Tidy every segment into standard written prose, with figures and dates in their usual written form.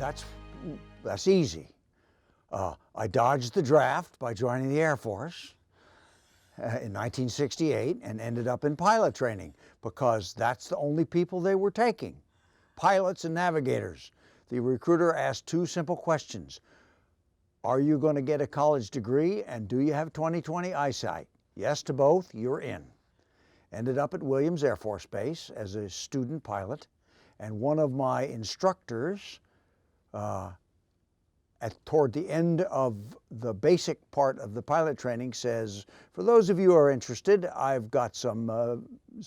that's easy. I dodged the draft by joining the Air Force in 1968 and ended up in pilot training because that's the only people they were taking, pilots and navigators. The recruiter asked two simple questions. Are you going to get a college degree, and do you have 20/20 eyesight? Yes to both, you're in. Ended up at Williams Air Force Base as a student pilot, and one of my instructors toward the end of the basic part of the pilot training says, for those of you who are interested, I've got some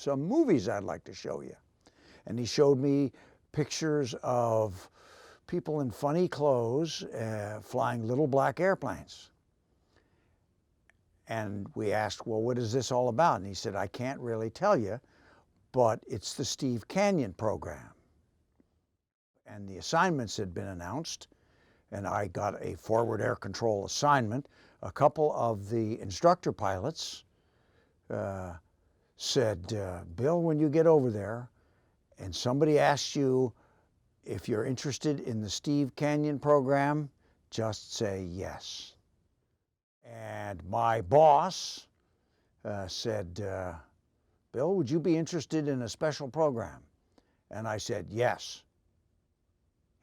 movies I'd like to show you. And he showed me pictures of people in funny clothes flying little black airplanes. And we asked, well, what is this all about? And he said, I can't really tell you, but it's the Steve Canyon program. And the assignments had been announced, and I got a forward air control assignment. A couple of the instructor pilots said, Bill, when you get over there and somebody asks you if you're interested in the Steve Canyon program, just say yes. And my boss said, Bill, would you be interested in a special program? And I said, yes.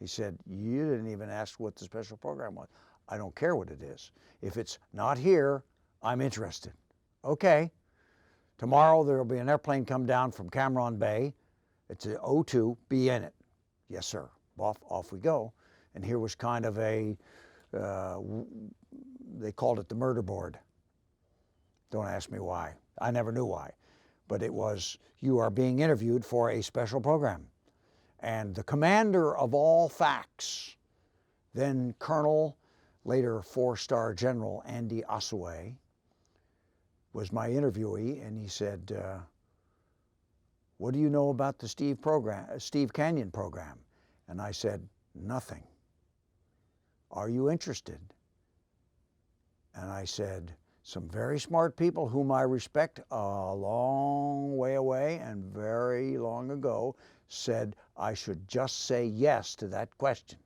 He said, you didn't even ask what the special program was. I don't care what it is. If it's not here, I'm interested. Okay. Tomorrow there will be an airplane come down from Cameron Bay. It's an O2, be in it. Yes, sir. Off we go. And here was kind of a, they called it the murder board. Don't ask me why. I never knew why. But it was, you are being interviewed for a special program. And the commander of all facts, then Colonel, later four-star General Andy Osaway, was my interviewee, and he said, what do you know about the Steve Canyon program? And I said, nothing. Are you interested? And I said, some very smart people whom I respect a long way away and very long ago said I should just say yes to that question.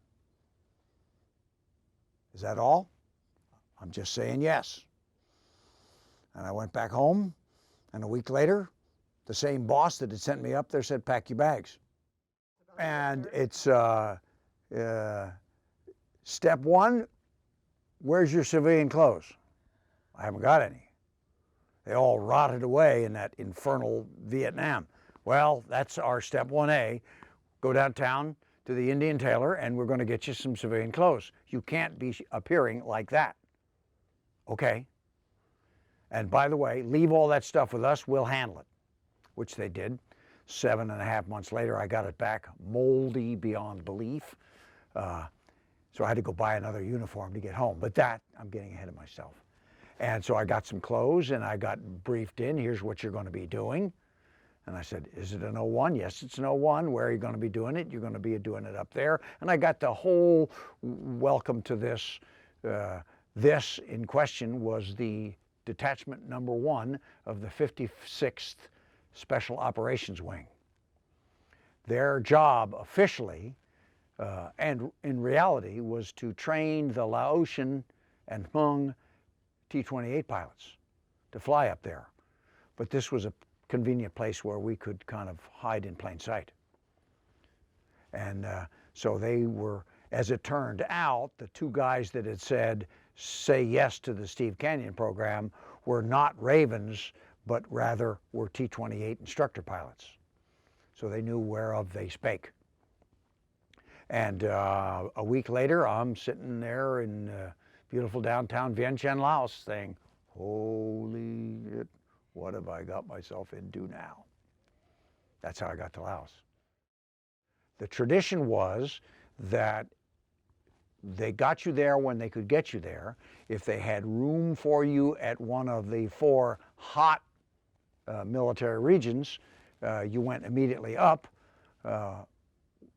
Is that all? I'm just saying yes. And I went back home, and a week later, the same boss that had sent me up there said, pack your bags. And it's step one, where's your civilian clothes? I haven't got any. They all rotted away in that infernal Vietnam. Well, that's our step 1A. Go downtown to the Indian tailor and we're going to get you some civilian clothes. You can't be appearing like that. Okay. And by the way, leave all that stuff with us, we'll handle it, which they did. 7.5 months later, I got it back, moldy beyond belief. So I had to go buy another uniform to get home. But that, I'm getting ahead of myself. And so I got some clothes and I got briefed in, here's what you're going to be doing. And I said, is it an 01? Yes, it's an 01. Where are you going to be doing it? You're going to be doing it up there. And I got the whole welcome to this. This in question was the detachment number 1 of the 56th Special Operations Wing. Their job officially, and in reality, was to train the Laotian and Hmong T-28 pilots to fly up there. But this was a convenient place where we could kind of hide in plain sight. And so they were, as it turned out, the two guys that had said, say yes to the Steve Canyon program were not Ravens, but rather were T-28 instructor pilots. So they knew whereof they spake. And a week later, I'm sitting there in beautiful downtown Vientiane, Laos, saying, holy shit, what have I got myself into now? That's how I got to Laos. The tradition was that they got you there when they could get you there. If they had room for you at one of the 4 hot military regions, you went immediately up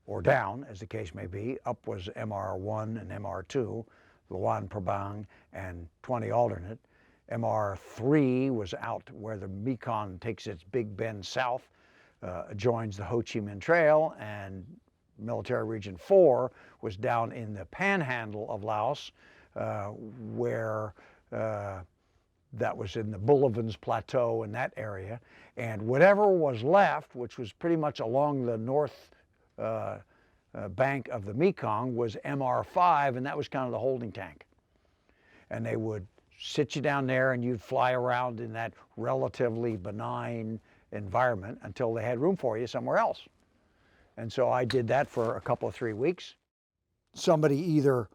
or down, as the case may be. Up was MR1 and MR2, Luan Prabang and 20 alternate. MR3 was out where the Mekong takes its big bend south, joins the Ho Chi Minh Trail, and Military Region 4 was down in the panhandle of Laos, where that was in the Bullivans Plateau in that area. And whatever was left, which was pretty much along the north bank of the Mekong, was MR5, and that was kind of the holding tank. And they would sit you down there and you'd fly around in that relatively benign environment until they had room for you somewhere else. And so I did that for a couple of 3 weeks. Somebody either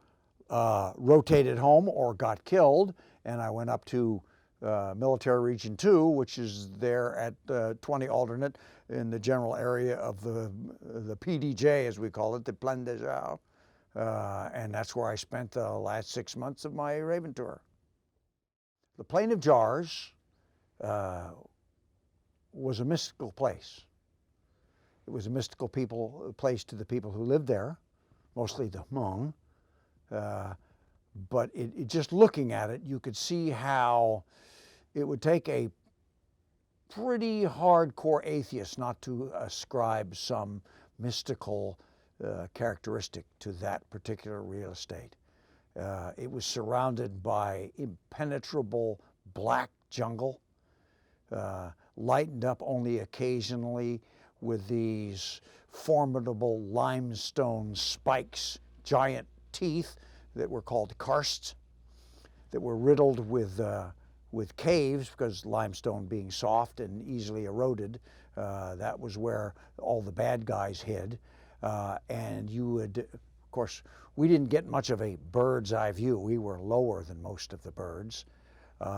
rotated home or got killed, and I went up to Military Region 2, which is there at 20 alternate in the general area of the PDJ, as we call it, the Plaine des Jars. And that's where I spent the last 6 months of my Raven tour. The Plain of Jars was a mystical place. It was a mystical place to the people who lived there, mostly the Hmong. But just looking at it, you could see how it would take a pretty hardcore atheist not to ascribe some mystical characteristic to that particular real estate. It was surrounded by impenetrable black jungle, lightened up only occasionally with these formidable limestone spikes, giant teeth that were called karsts, that were riddled with caves, because limestone being soft and easily eroded, that was where all the bad guys hid. And you would, of course, we didn't get much of a bird's eye view. We were lower than most of the birds.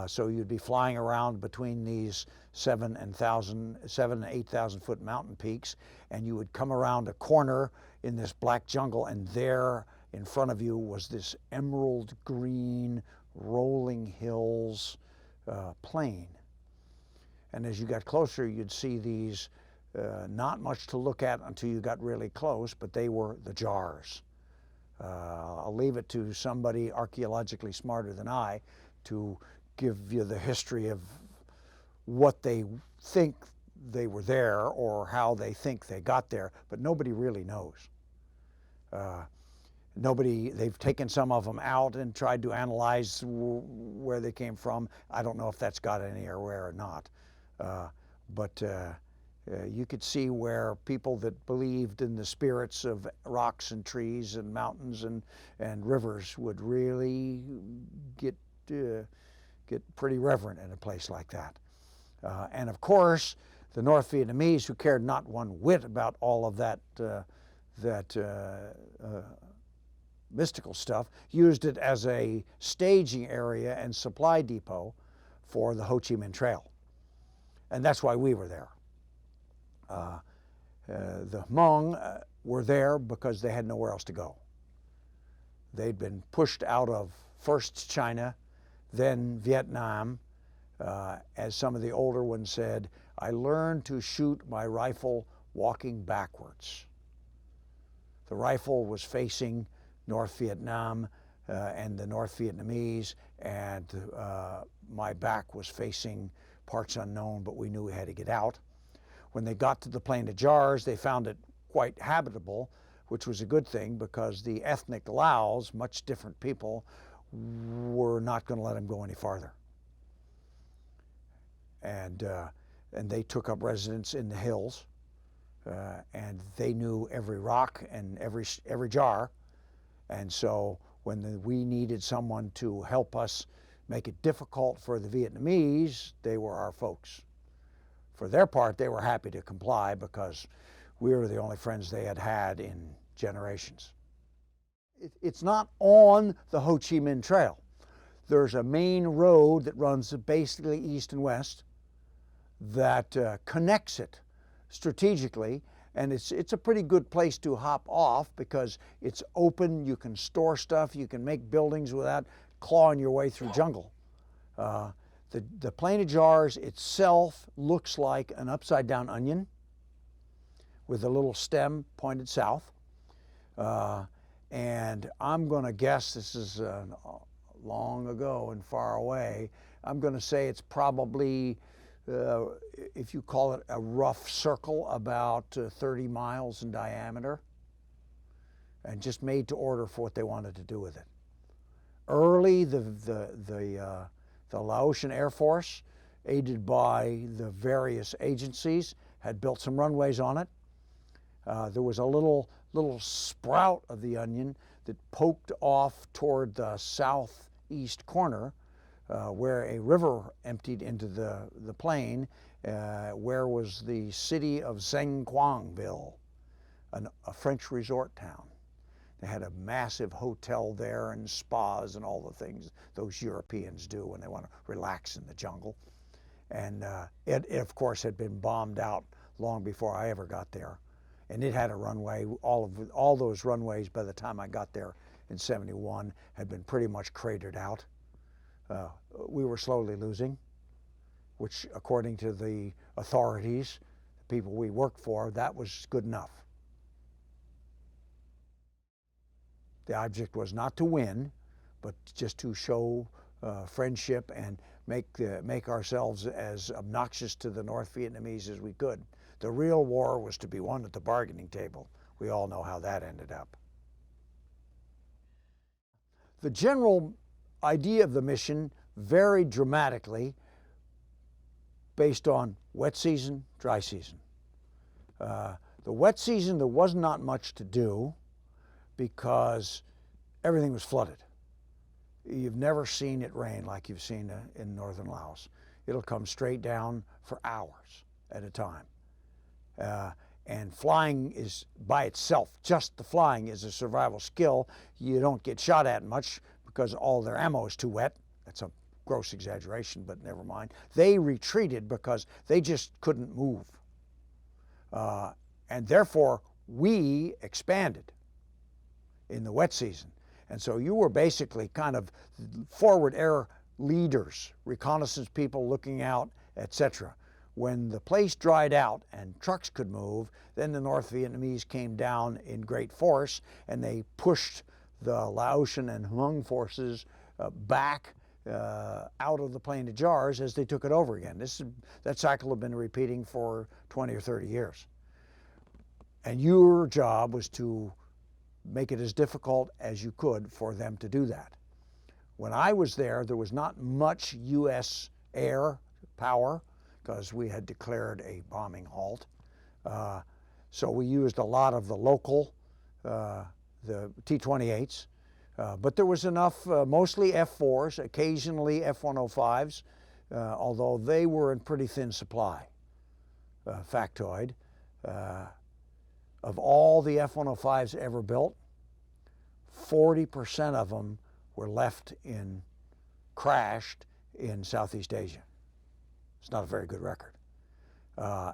So you'd be flying around between these 7,000 and 8,000 foot mountain peaks, and you would come around a corner in this black jungle, and there in front of you was this emerald green rolling hills plain. And as you got closer, you'd see these, not much to look at until you got really close, but they were the jars. I'll leave it to somebody archaeologically smarter than I to give you the history of what they think they were there or how they think they got there, but nobody really knows. They've taken some of them out and tried to analyze where they came from. I don't know if that's got anywhere or not. But you could see where people that believed in the spirits of rocks and trees and mountains and rivers would really get pretty reverent in a place like that. And of course, the North Vietnamese, who cared not one whit about all of that mystical stuff, used it as a staging area and supply depot for the Ho Chi Minh Trail. And that's why we were there. The Hmong were there because they had nowhere else to go. They'd been pushed out of first China, then Vietnam. As some of the older ones said, I learned to shoot my rifle walking backwards. The rifle was facing North Vietnam and the North Vietnamese, and my back was facing parts unknown, but we knew we had to get out. When they got to the Plain of Jars, they found it quite habitable, which was a good thing, because the ethnic Laos, much different people, were not going to let them go any farther. And they took up residence in the hills, and they knew every rock and every jar. And so when we needed someone to help us make it difficult for the Vietnamese, they were our folks. For their part, they were happy to comply because we were the only friends they had had in generations. It's not on the Ho Chi Minh Trail. There's a main road that runs basically east and west that connects it strategically, and it's a pretty good place to hop off because it's open, you can store stuff, you can make buildings without clawing your way through jungle. The Plain of Jars itself looks like an upside down onion with a little stem pointed south. And I'm going to guess, this is long ago and far away, I'm going to say it's probably, if you call it a rough circle, about 30 miles in diameter. and just made to order for what they wanted to do with it. Early, the Laotian Air Force, aided by the various agencies, had built some runways on it. There was a little sprout of the onion that poked off toward the southeast corner, where a river emptied into the plain, where was the city of Zhengguangbille, a French resort town. They had a massive hotel there and spas and all the things those Europeans do when they want to relax in the jungle. And it, of course, had been bombed out long before I ever got there. And it had a runway. All those runways, by the time I got there in '71, had been pretty much cratered out. We were slowly losing, which, according to the authorities, the people we worked for, that was good enough. The object was not to win, but just to show friendship and make ourselves as obnoxious to the North Vietnamese as we could. The real war was to be won at the bargaining table. We all know how that ended up. The general idea of the mission varied dramatically based on wet season, dry season. The wet season, there was not much to do because everything was flooded. You've never seen it rain like you've seen in northern Laos. It'll come straight down for hours at a time. And flying is by itself, just the flying is a survival skill. You don't get shot at much because all their ammo is too wet. That's a gross exaggeration, but never mind. They retreated because they just couldn't move. And therefore, we expanded in the wet season. And so you were basically kind of forward air leaders, reconnaissance people looking out, etc. When the place dried out and trucks could move, then the North Vietnamese came down in great force and they pushed the Laotian and Hmong forces back out of the Plain of Jars as they took it over again. That cycle had been repeating for 20 or 30 years. And your job was to make it as difficult as you could for them to do that. When I was there, there was not much U.S. air power because we had declared a bombing halt. So we used a lot of the local, the T-28s, but there was enough, mostly F-4s, occasionally F-105s, although they were in pretty thin supply. Factoid. Of all the F-105s ever built, 40% of them were left crashed in Southeast Asia. It's not a very good record.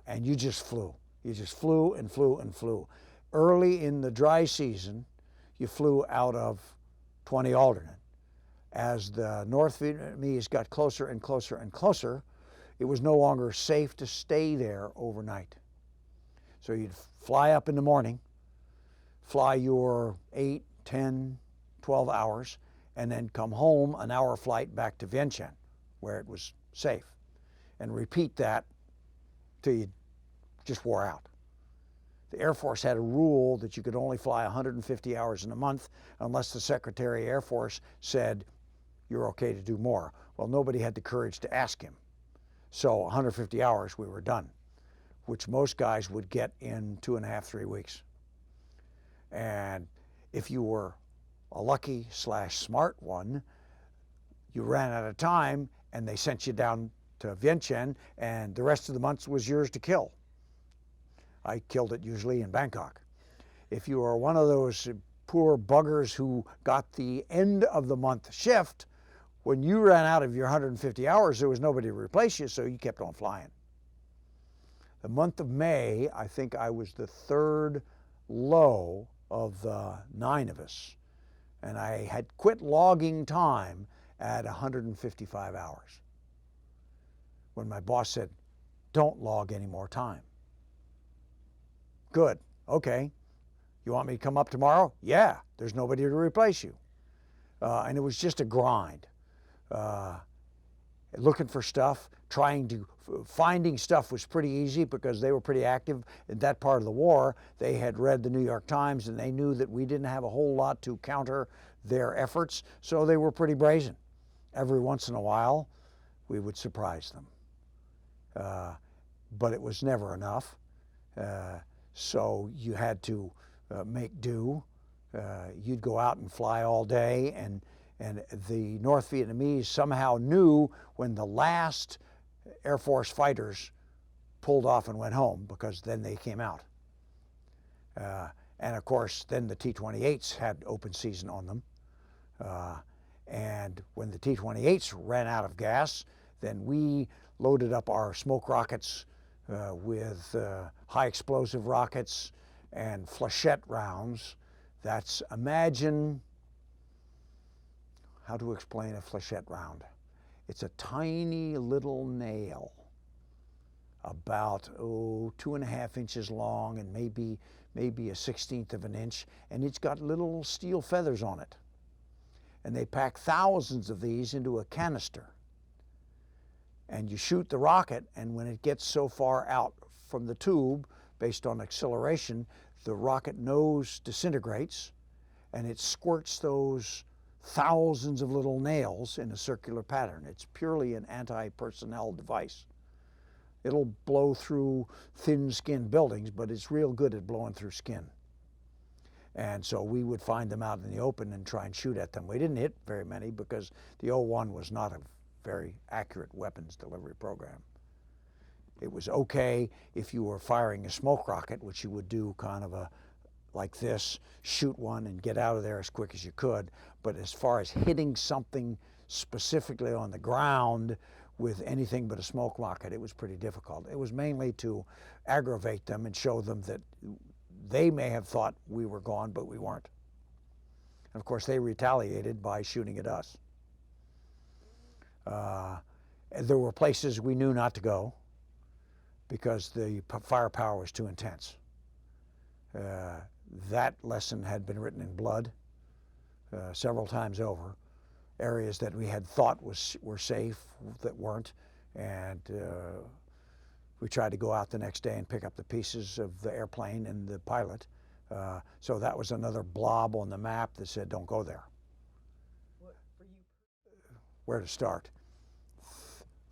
And you just flew. You just flew and flew and flew. Early in the dry season, you flew out of 20 alternate. As the North Vietnamese got closer and closer and closer, it was no longer safe to stay there overnight. So you'd fly up in the morning, fly your 8, 10, 12 hours, and then come home an hour flight back to Vientiane, where it was safe, and repeat that till you just wore out. The Air Force had a rule that you could only fly 150 hours in a month unless the Secretary of Air Force said you're okay to do more. Well, nobody had the courage to ask him. So 150 hours, we were done, which most guys would get in 2.5, 3 weeks. And if you were a lucky / smart one, you ran out of time and they sent you down to Vientiane and the rest of the month was yours to kill. I killed it usually in Bangkok. If you were one of those poor buggers who got the end of the month shift, when you ran out of your 150 hours, there was nobody to replace you, so you kept on flying. The month of May, I think I was the third low of the 9 of us. And I had quit logging time at 155 hours. When my boss said, don't log any more time. Good, okay. You want me to come up tomorrow? Yeah, there's nobody to replace you. And it was just a grind. looking for stuff, finding stuff was pretty easy because they were pretty active in that part of the war. They had read the New York Times and they knew that we didn't have a whole lot to counter their efforts, so they were pretty brazen. Every once in a while, we would surprise them. But it was never enough. So you had to make do. You'd go out and fly all day, and the North Vietnamese somehow knew when the last Air Force fighters pulled off and went home, because then they came out. And of course, then the T-28s had open season on them. And when the T-28s ran out of gas, then we loaded up our smoke rockets with high explosive rockets and flechette rounds. That's, imagine, how to explain a flechette round. It's a tiny little nail, about 2.5 inches long and maybe a 1/16 of an inch, and it's got little steel feathers on it. And they pack thousands of these into a canister. And you shoot the rocket, and when it gets so far out from the tube, based on acceleration, the rocket nose disintegrates, and it squirts those thousands of little nails in a circular pattern. It's purely an anti-personnel device. It'll blow through thin-skinned buildings, but it's real good at blowing through skin. And so we would find them out in the open and try and shoot at them. We didn't hit very many because the O-1 was not a very accurate weapons delivery program. It was okay if you were firing a smoke rocket, which you would do kind of like this, shoot one and get out of there as quick as you could. But as far as hitting something specifically on the ground with anything but a smoke rocket, it was pretty difficult. It was mainly to aggravate them and show them that they may have thought we were gone, but we weren't. And of course, they retaliated by shooting at us. There were places we knew not to go because the firepower was too intense. That lesson had been written in blood several times over. Areas that we had thought were safe that weren't, and we tried to go out the next day and pick up the pieces of the airplane and the pilot. So that was another blob on the map that said, don't go there. Where to start?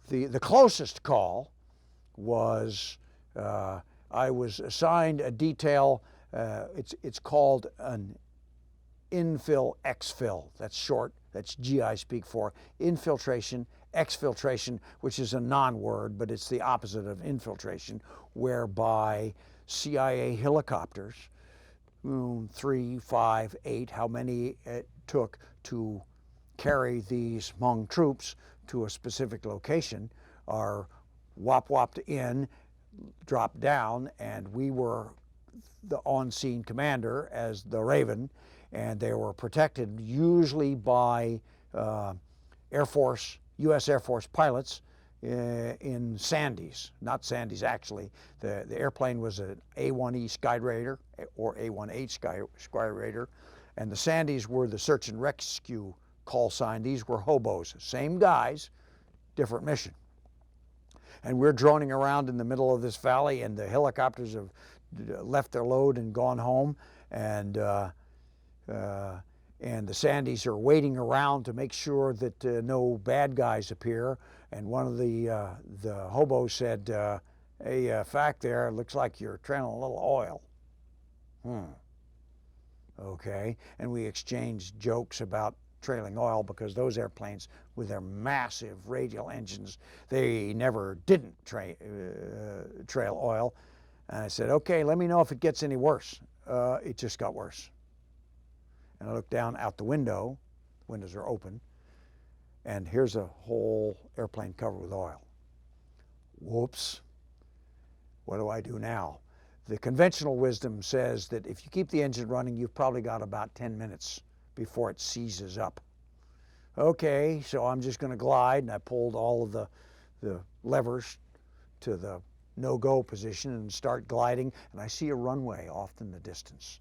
The closest call was, I was assigned a detail, it's called an infill exfil. That's short, that's GI speak for infiltration, exfiltration, which is a non-word, but it's the opposite of infiltration, whereby CIA helicopters, 3, 5, 8, how many it took to carry these Hmong troops to a specific location, are whopped in, dropped down, and we were the on-scene commander as the Raven, and they were protected usually by U.S. Air Force pilots in Sandys, not Sandys actually. The airplane was an A-1E Skyraider or A-1H Skyraider, and the Sandys were the search and rescue call sign. These were hobos, same guys, different mission. And we're droning around in the middle of this valley, and the helicopters have left their load and gone home, and the Sandys are waiting around to make sure that no bad guys appear. And one of the hobos said, hey, fact there, it looks like you're trailing a little oil. Okay, and we exchanged jokes about trailing oil because those airplanes with their massive radial engines, they never didn't trail oil. And I said, okay, let me know if it gets any worse. It just got worse. And I looked down out the window, windows are open, and here's a whole airplane covered with oil. Whoops, what do I do now? The conventional wisdom says that if you keep the engine running, you've probably got about 10 minutes before it seizes up. Okay, so I'm just gonna glide, and I pulled all of the levers to the no-go position and start gliding, and I see a runway off in the distance.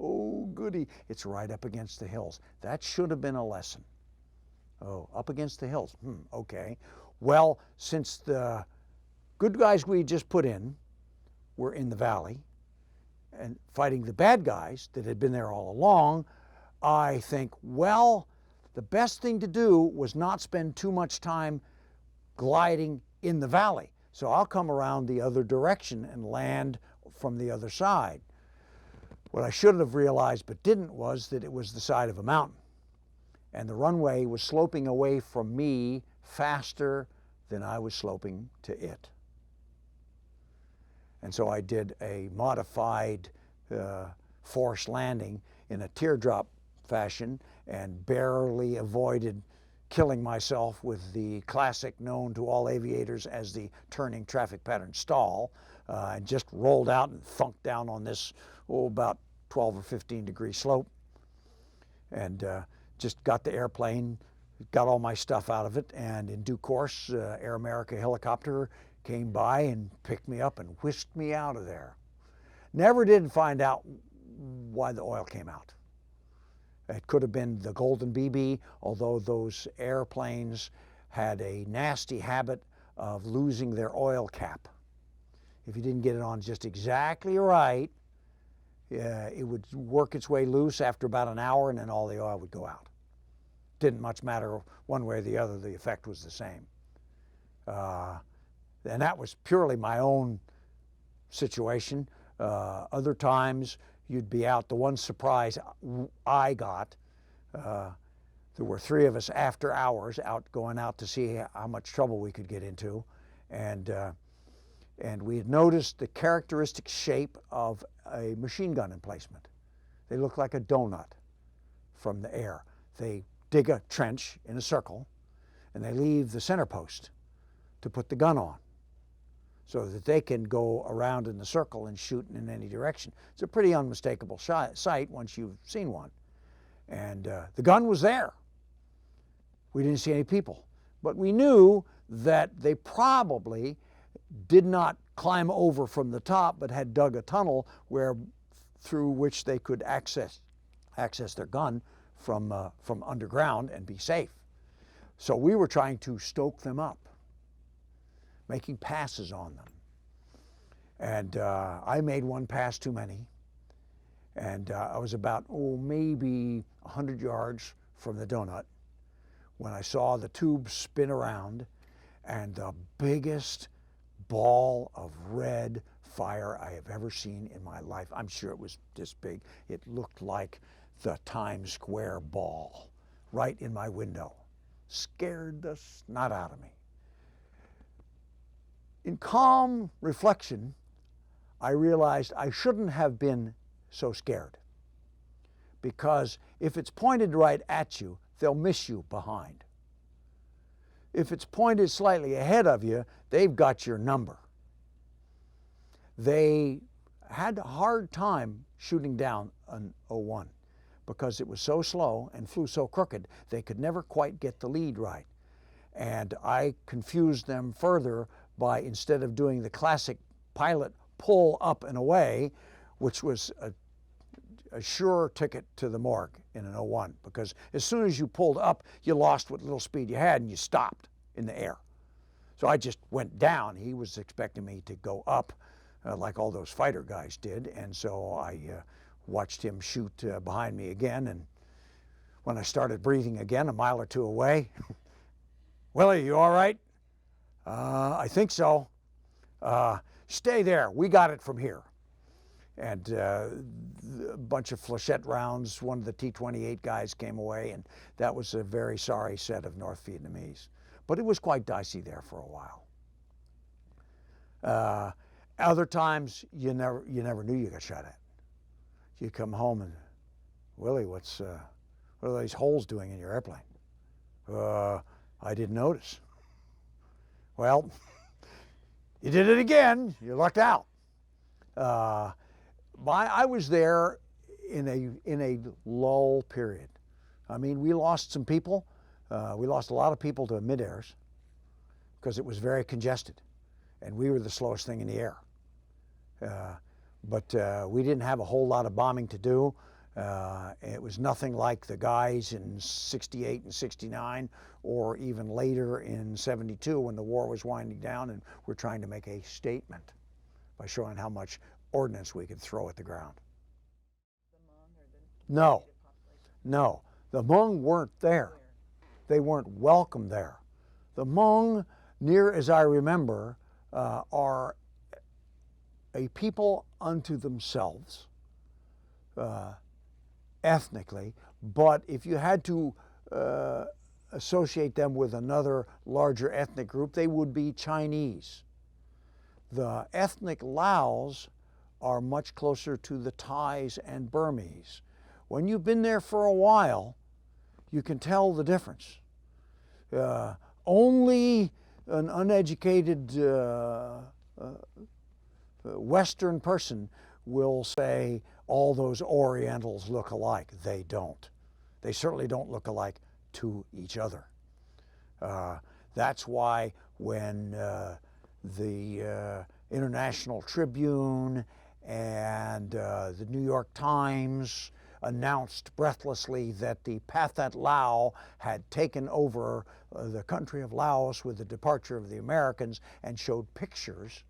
Oh, goody, it's right up against the hills. That should have been a lesson. Oh, up against the hills. Okay. Well, since the good guys we just put in were in the valley and fighting the bad guys that had been there all along, I think, well, the best thing to do was not spend too much time gliding in the valley. So I'll come around the other direction and land from the other side. What I should have realized but didn't was that it was the side of a mountain. And the runway was sloping away from me faster than I was sloping to it. And so I did a modified forced landing in a teardrop fashion and barely avoided killing myself with the classic known to all aviators as the turning traffic pattern stall, and just rolled out and thunked down on this, about 12 or 15 degree slope, and just got the airplane, got all my stuff out of it, and in due course, Air America helicopter came by and picked me up and whisked me out of there. Never did find out why the oil came out. It could have been the Golden BB, although those airplanes had a nasty habit of losing their oil cap. If you didn't get it on just exactly right, it would work its way loose after about an hour, and then all the oil would go out. Didn't much matter one way or the other, the effect was the same. And that was purely my own situation. Other times you'd be out. The one surprise I got, there were three of us after hours going out to see how much trouble we could get into, and we had noticed the characteristic shape of a machine gun emplacement. They look like a donut from the air. They dig a trench in a circle, and they leave the center post to put the gun on, so that they can go around in the circle and shoot in any direction. It's a pretty unmistakable sight once you've seen one. And the gun was there. We didn't see any people, but we knew that they probably did not climb over from the top, but had dug a tunnel through which they could access their gun from underground and be safe. So we were trying to stoke them up, making passes on them. And I made one pass too many. And I was about, maybe 100 yards from the donut when I saw the tube spin around and the biggest ball of red fire I have ever seen in my life. I'm sure it was this big. It looked like the Times Square ball right in my window. Scared the snot out of me. In calm reflection, I realized I shouldn't have been so scared, because if it's pointed right at you, they'll miss you behind. If it's pointed slightly ahead of you, they've got your number. They had a hard time shooting down an O-1 because it was so slow and flew so crooked, they could never quite get the lead right. And I confused them further by, instead of doing the classic pilot pull up and away, which was a sure ticket to the morgue in an O-1, because as soon as you pulled up, you lost what little speed you had and you stopped in the air. So I just went down. He was expecting me to go up like all those fighter guys did, and so I watched him shoot behind me again, and when I started breathing again a mile or two away, Willie, you all right? I think so. Stay there. We got it from here. And a bunch of flechette rounds. One of the T-28 guys came away, and that was a very sorry set of North Vietnamese. But it was quite dicey there for a while. Other times, you never knew you got shot at. You come home and, Willie, what are these holes doing in your airplane? I didn't notice. Well, you did it again. You lucked out. I was there in a lull period. I mean, we lost some people. We lost a lot of people to mid-airs because it was very congested, and we were the slowest thing in the air. But we didn't have a whole lot of bombing to do. It was nothing like the guys in 68 and 69 or even later in 72 when the war was winding down and we're trying to make a statement by showing how much ordnance we could throw at the ground. No, no. The Hmong weren't there. They weren't welcome there. The Hmong, near as I remember, are a people unto themselves, ethnically, but if you had to associate them with another larger ethnic group, they would be Chinese. The ethnic Laos are much closer to the Thais and Burmese. When you've been there for a while, you can tell the difference. Only an uneducated Western person will say all those Orientals look alike. They don't. They certainly don't look alike to each other. That's why when the International Tribune and the New York Times announced breathlessly that the Pathet Lao had taken over the country of Laos with the departure of the Americans and showed pictures.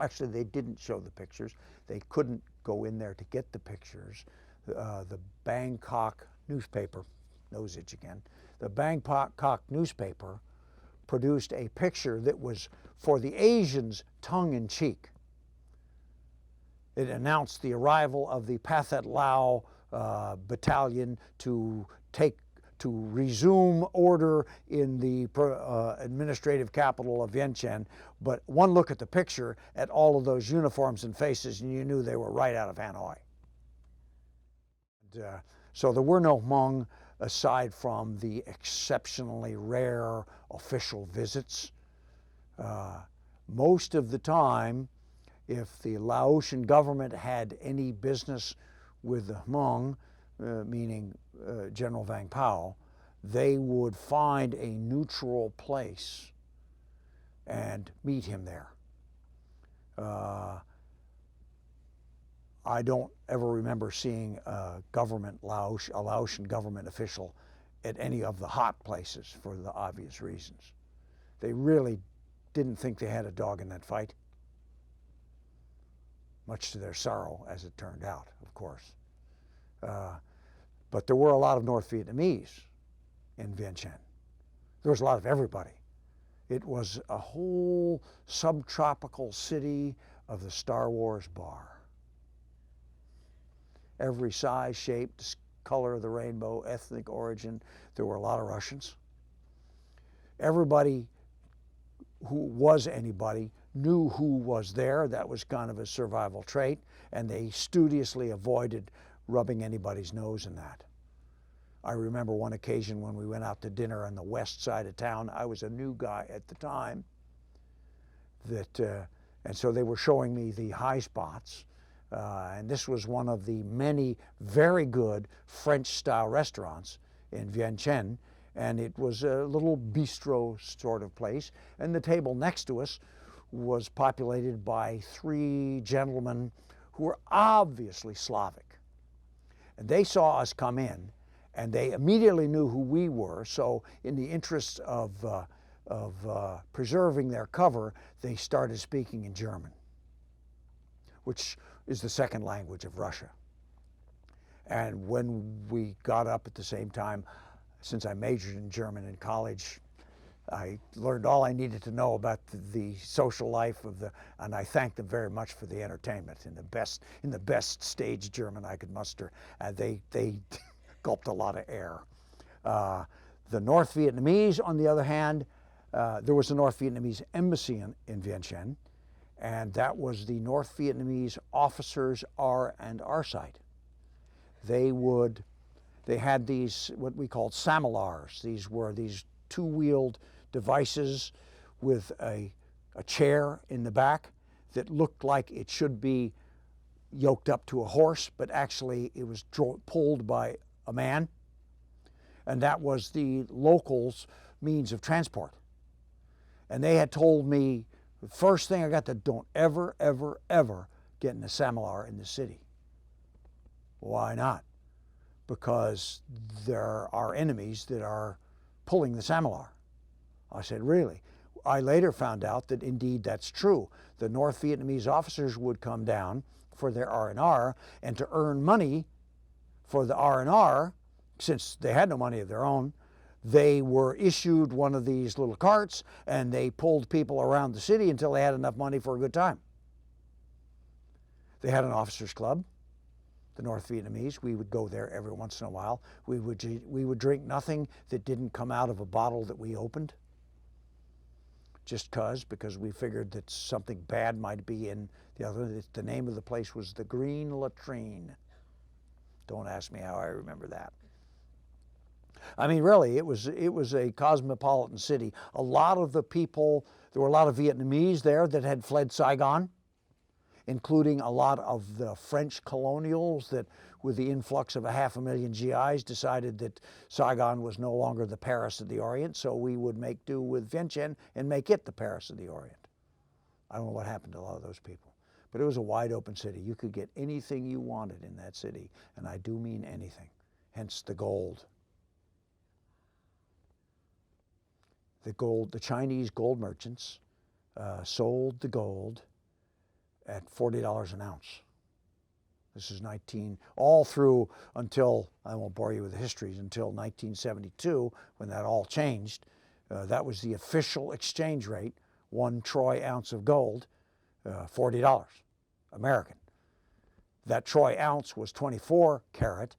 Actually, they didn't show the pictures. They couldn't go in there to get the pictures. The Bangkok newspaper, nose itch again, the Bangkok newspaper produced a picture that was, for the Asians, tongue-in-cheek. It announced the arrival of the Pathet Lao battalion to resume order in the administrative capital of Vientiane. But one look at the picture at all of those uniforms and faces, and you knew they were right out of Hanoi. And, so there were no Hmong aside from the exceptionally rare official visits. Most of the time, if the Laotian government had any business with the Hmong, meaning General Vang Pao, they would find a neutral place and meet him there. I don't ever remember seeing a Laotian government official at any of the hot places for the obvious reasons. They really didn't think they had a dog in that fight. Much to their sorrow, as it turned out, of course. But there were a lot of North Vietnamese in Vientiane. There was a lot of everybody. It was a whole subtropical city of the Star Wars bar. Every size, shape, color of the rainbow, ethnic origin. There were a lot of Russians. Everybody who was anybody knew who was there. That was kind of a survival trait, and they studiously avoided rubbing anybody's nose in that. I remember one occasion when we went out to dinner on the west side of town. I was a new guy at the time, and so they were showing me the high spots, and this was one of the many very good French-style restaurants in Vientiane, and it was a little bistro sort of place, and the table next to us was populated by three gentlemen who were obviously Slavic. And they saw us come in, and they immediately knew who we were, so in the interest of preserving their cover, they started speaking in German, which is the second language of Russia. And when we got up at the same time, since I majored in German in college, I learned all I needed to know about the social life of and I thanked them very much for the entertainment in the best stage German I could muster. They gulped a lot of air. The North Vietnamese, on the other hand, there was a North Vietnamese embassy in Vientiane, and that was the North Vietnamese officers' R&R site. They had these, what we called samolars. These were these two-wheeled devices with a chair in the back that looked like it should be yoked up to a horse, but actually it was pulled by a man. And that was the locals' means of transport. And they had told me, the first thing I got, that don't ever, ever, ever get in a samolar in the city. Why not? Because there are enemies that are pulling the Samalar. I said, really? I later found out that indeed that's true. The North Vietnamese officers would come down for their R&R, and to earn money for the R&R, since they had no money of their own, they were issued one of these little carts, and they pulled people around the city until they had enough money for a good time. They had an officers' club, the North Vietnamese. We would go there every once in a while. We would drink nothing that didn't come out of a bottle that we opened, just because we figured that something bad might be in the other. The name of the place was the Green Latrine. Don't ask me how I remember that. I mean, really, it was a cosmopolitan city. A lot of the people, there were a lot of Vietnamese there that had fled Saigon, including a lot of the French colonials that, with the influx of 500,000 GIs, decided that Saigon was no longer the Paris of the Orient, so we would make do with Vientiane and make it the Paris of the Orient. I don't know what happened to a lot of those people, but it was a wide open city. You could get anything you wanted in that city, and I do mean anything, hence the gold. The Chinese gold merchants sold the gold at $40 an ounce. This is all through until, I won't bore you with the histories, until 1972, when that all changed. That was the official exchange rate, 1 troy ounce of gold, $40 American. That troy ounce was 24 karat.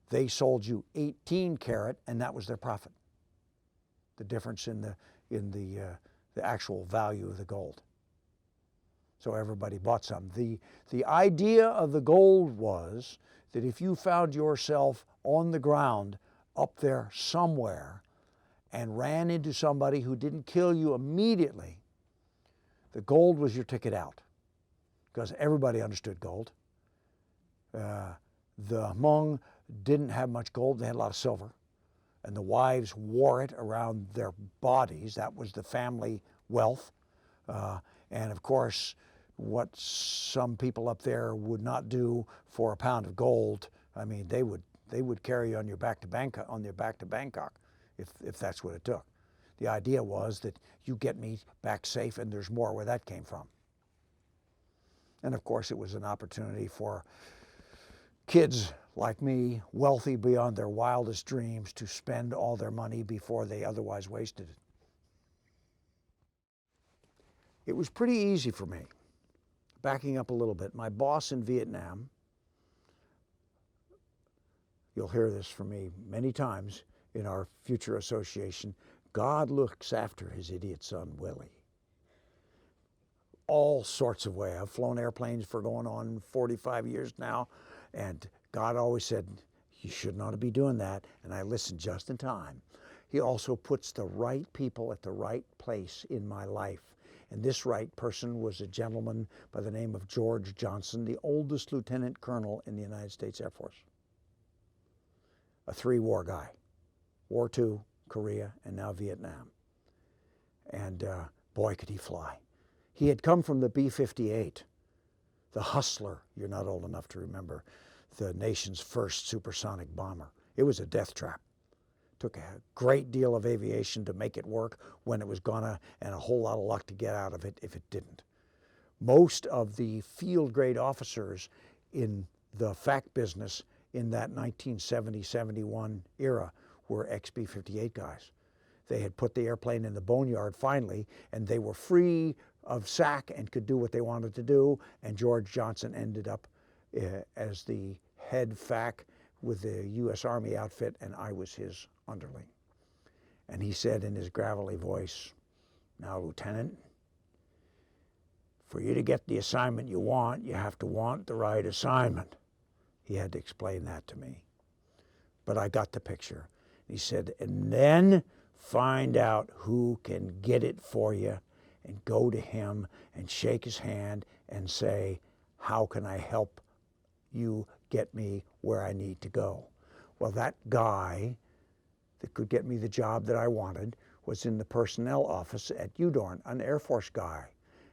They sold you 18 karat, and that was their profit. The difference in the actual value of the gold. So everybody bought some. The idea of the gold was that if you found yourself on the ground up there somewhere and ran into somebody who didn't kill you immediately, the gold was your ticket out, because everybody understood gold. The Hmong didn't have much gold. They had a lot of silver, and the wives wore it around their bodies. That was the family wealth. And of course, what some people up there would not do for a pound of gold, I mean, they would carry you on your back to Bangkok, if that's what it took. The idea was that you get me back safe, and there's more where that came from. And of course, it was an opportunity for kids like me, wealthy beyond their wildest dreams, to spend all their money before they otherwise wasted it. It was pretty easy for me. Backing up a little bit, my boss in Vietnam, you'll hear this from me many times in our future association, God looks after his idiot son, Willie. All sorts of ways. I've flown airplanes for going on 45 years now, and God always said, you should not be doing that, and I listened just in time. He also puts the right people at the right place in my life. And this right person was a gentleman by the name of George Johnson, the oldest lieutenant colonel in the United States Air Force. A 3-war guy. War II, Korea, and now Vietnam. And boy, could he fly. He had come from the B-58, the Hustler. You're not old enough to remember the nation's first supersonic bomber. It was a death trap. Took a great deal of aviation to make it work when it was gonna, and a whole lot of luck to get out of it if it didn't. Most of the field grade officers in the FAC business in that 1970-71 era were ex-B-58 guys. They had put the airplane in the boneyard finally, and they were free of SAC and could do what they wanted to do, and George Johnson ended up as the head FAC with the U.S. Army outfit, and I was his underling. And he said in his gravelly voice, now, Lieutenant, for you to get the assignment you want, you have to want the right assignment. He had to explain that to me. But I got the picture. He said, and then find out who can get it for you, and go to him and shake his hand and say, how can I help you get me where I need to go? Well, that guy that could get me the job that I wanted was in the personnel office at UDORN, an Air Force guy.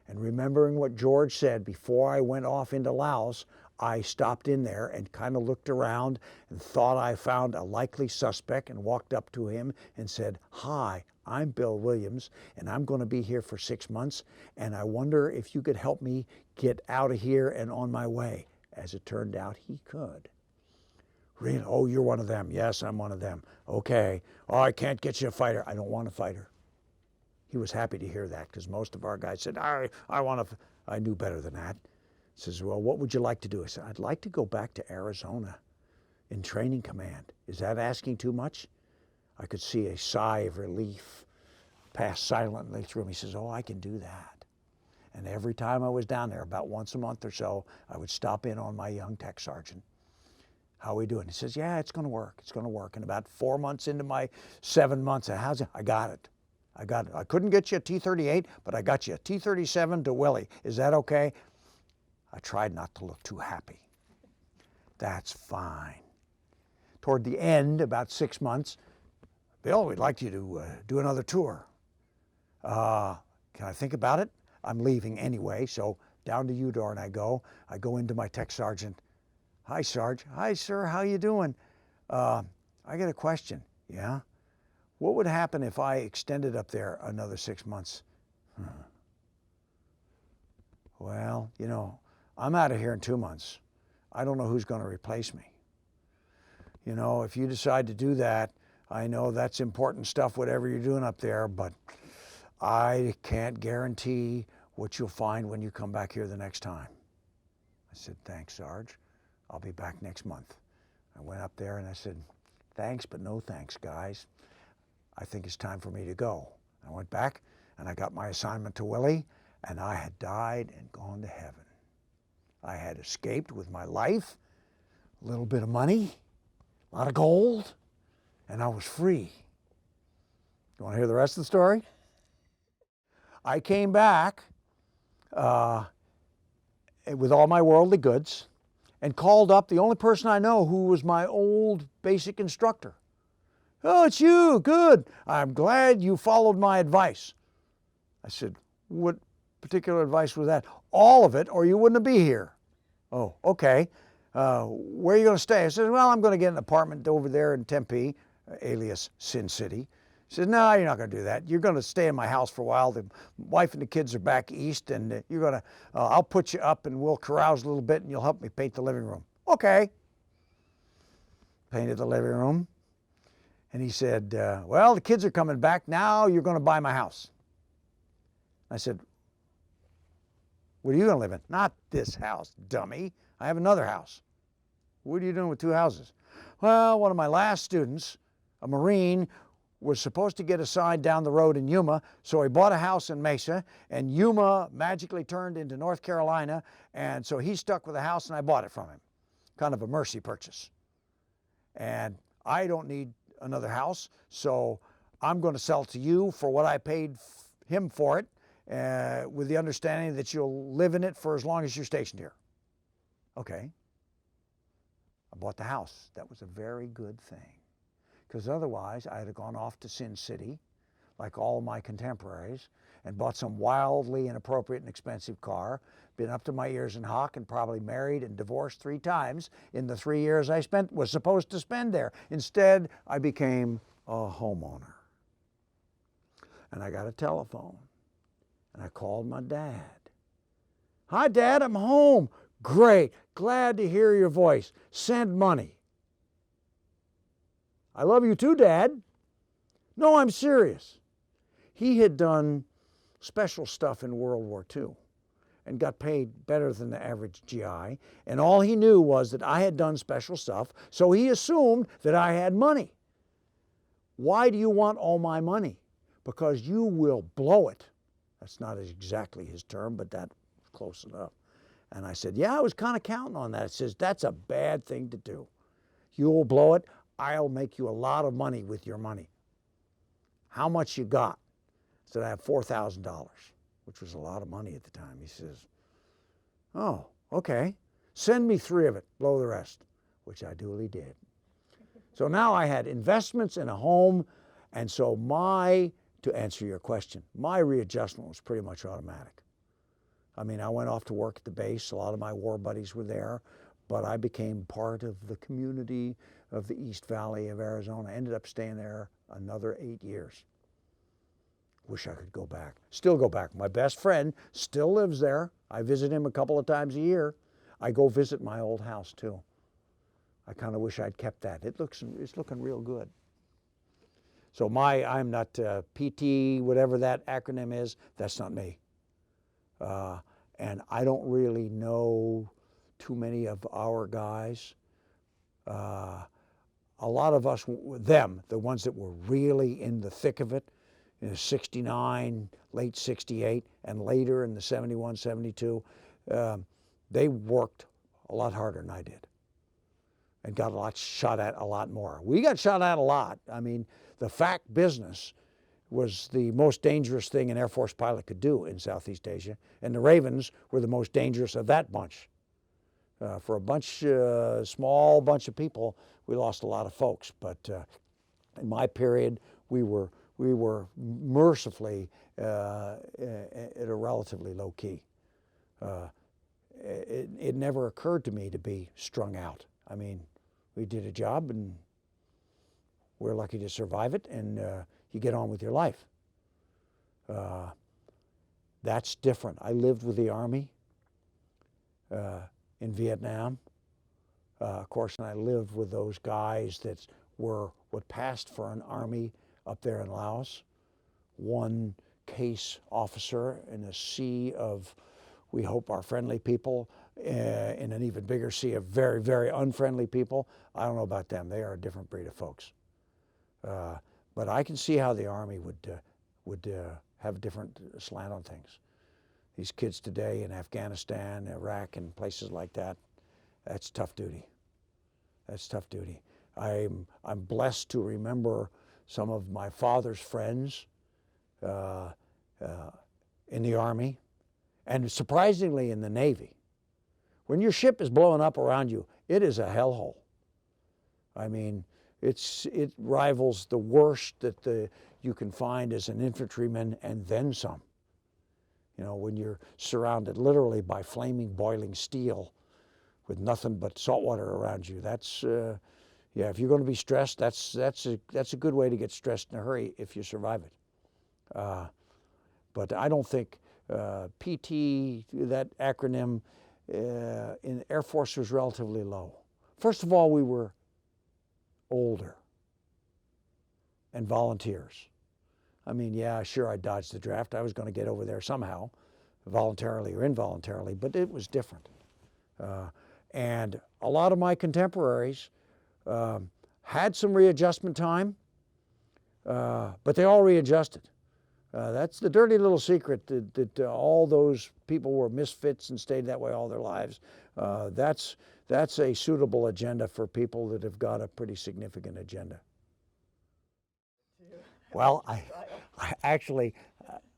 And remembering what George said before I went off into Laos, I stopped in there and kind of looked around and thought I found a likely suspect and walked up to him and said, "Hi, I'm Bill Williams, and I'm going to be here for 6 months, and I wonder if you could help me get out of here and on my way." As it turned out, he could. "Really? Oh, you're one of them." "Yes, I'm one of them." "Okay. Oh, I can't get you a fighter." "I don't want a fighter." He was happy to hear that, because most of our guys said, I want to. I knew better than that. He says, "Well, what would you like to do?" I said, "I'd like to go back to Arizona in training command." "Is that asking too much?" I could see a sigh of relief pass silently through him. He says, "Oh, I can do that." And every time I was down there, about once a month or so, I would stop in on my young tech sergeant. "How are we doing?" He says, "Yeah, it's going to work. It's going to work." And about 4 months into my 7 months, how's it? "I got it. I got it. I couldn't get you a T-38, but I got you a T-37 to Willie. Is that okay?" I tried not to look too happy. "That's fine." Toward the end, about 6 months, "Bill, we'd like you to do another tour." Can I think about it?" I'm leaving anyway, so down to Eudor and I go. I go into my tech sergeant. "Hi, Sarge." "Hi, sir. How you doing? I got a question." "Yeah? What would happen if I extended up there another 6 months?" "Well, you know, I'm out of here in 2 months. I don't know who's going to replace me. You know, if you decide to do that, I know that's important stuff, whatever you're doing up there, but I can't guarantee what you'll find when you come back here the next time." I said, "Thanks, Sarge. I'll be back next month." I went up there and I said, "Thanks, but no thanks, guys. I think it's time for me to go." I went back and I got my assignment to Willie, and I had died and gone to heaven. I had escaped with my life, a little bit of money, a lot of gold, and I was free. You want to hear the rest of the story? I came back with all my worldly goods and called up the only person I know who was my old basic instructor. "Oh, it's you. Good. I'm glad you followed my advice." I said, "What particular advice was that?" "All of it, or you wouldn't be here." "Oh, okay. Where are you going to stay?" I said, "Well, I'm going to get an apartment over there in Tempe, alias Sin City." He said, "No, you're not going to do that. You're going to stay in my house for a while. The wife and the kids are back east, and you're going to, I'll put you up and we'll carouse a little bit, and you'll help me paint the living room." "Okay." Painted the living room. And he said, "Well, the kids are coming back. Now you're going to buy my house." I said, "What are you going to live in?" "Not this house, dummy. I have another house." "What are you doing with 2 houses?" "Well, one of my last students, a Marine, was supposed to get assigned down the road in Yuma, so he bought a house in Mesa, and Yuma magically turned into North Carolina, and so he's stuck with a house, and I bought it from him. Kind of a mercy purchase. And I don't need another house, so I'm going to sell it to you for what I paid him for it, with the understanding that you'll live in it for as long as you're stationed here." Okay. I bought the house. That was a very good thing, because otherwise I'd have gone off to Sin City, like all my contemporaries, and bought some wildly inappropriate and expensive car, been up to my ears in hock, and probably married and divorced 3 times in the 3 years I was supposed to spend there. Instead, I became a homeowner. And I got a telephone, and I called my dad. "Hi, Dad, I'm home." "Great, glad to hear your voice. Send money." "I love you too, Dad." "No, I'm serious." He had done special stuff in World War II and got paid better than the average GI, and all he knew was that I had done special stuff, so he assumed that I had money. "Why do you want all my money?" "Because you will blow it." That's not exactly his term, but that's close enough. And I said, "Yeah, I was kind of counting on that." It says, "That's a bad thing to do. You'll blow it. I'll make you a lot of money with your money." "How much you got?" I said, "I have $4,000, which was a lot of money at the time. He says, "Oh, okay. Send me 3 of it, blow the rest," which I duly did. So now I had investments in a home, and so to answer your question, my readjustment was pretty much automatic. I mean, I went off to work at the base. A lot of my war buddies were there. but I became part of the community of the East Valley of Arizona. I ended up staying there another 8 years. Wish I could go back. Still go back. My best friend still lives there. I visit him a couple of times a year. I go visit my old house too. I kind of wish I'd kept that. It's looking real good. So I'm not PT, whatever that acronym is, that's not me. And I don't really know too many of our guys. A lot of us, the ones that were really in the thick of it, in 69, late 68, and later in the 71, 72, they worked a lot harder than I did and got shot at a lot more. We got shot at a lot. I mean, the FAC business was the most dangerous thing an Air Force pilot could do in Southeast Asia, and the Ravens were the most dangerous of that bunch. For a small bunch of people, we lost a lot of folks, but in my period, we were mercifully at a relatively low key. It never occurred to me to be strung out. I mean, we did a job and we're lucky to survive it, and you get on with your life. That's different. I lived with the Army in Vietnam. Of course, and I lived with those guys that were what passed for an Army up there in Laos. One case officer in a sea of, we hope, our friendly people, in an even bigger sea of very, very unfriendly people. I don't know about them. They are a different breed of folks. But I can see how the Army would have a different slant on things. These kids today in Afghanistan, Iraq, and places like that, that's tough duty. That's tough duty. I'm blessed to remember some of my father's friends in the Army, and surprisingly in the Navy. When your ship is blowing up around you, it is a hellhole. I mean, it rivals the worst that you can find as an infantryman, and then some. You know, when you're surrounded literally by flaming, boiling steel with nothing but salt water around you, that's yeah. If you're going to be stressed, that's a good way to get stressed in a hurry if you survive it. But I don't think PT, that acronym, in the Air Force was relatively low. First of all, we were older and volunteers. I mean, yeah, sure, I dodged the draft. I was going to get over there somehow, voluntarily or involuntarily, but it was different. And a lot of my contemporaries had some readjustment time, but they all readjusted. That's the dirty little secret that all those people were misfits and stayed that way all their lives. That's a suitable agenda for people that have got a pretty significant agenda. Well, I actually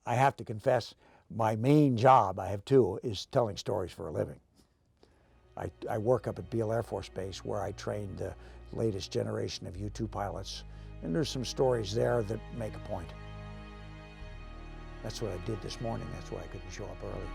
have to confess, my main job, I have two, is telling stories for a living. I work up at Beale Air Force Base, where I trained the latest generation of U-2 pilots, and there's some stories there that make a point. That's what I did this morning. That's why I couldn't show up early.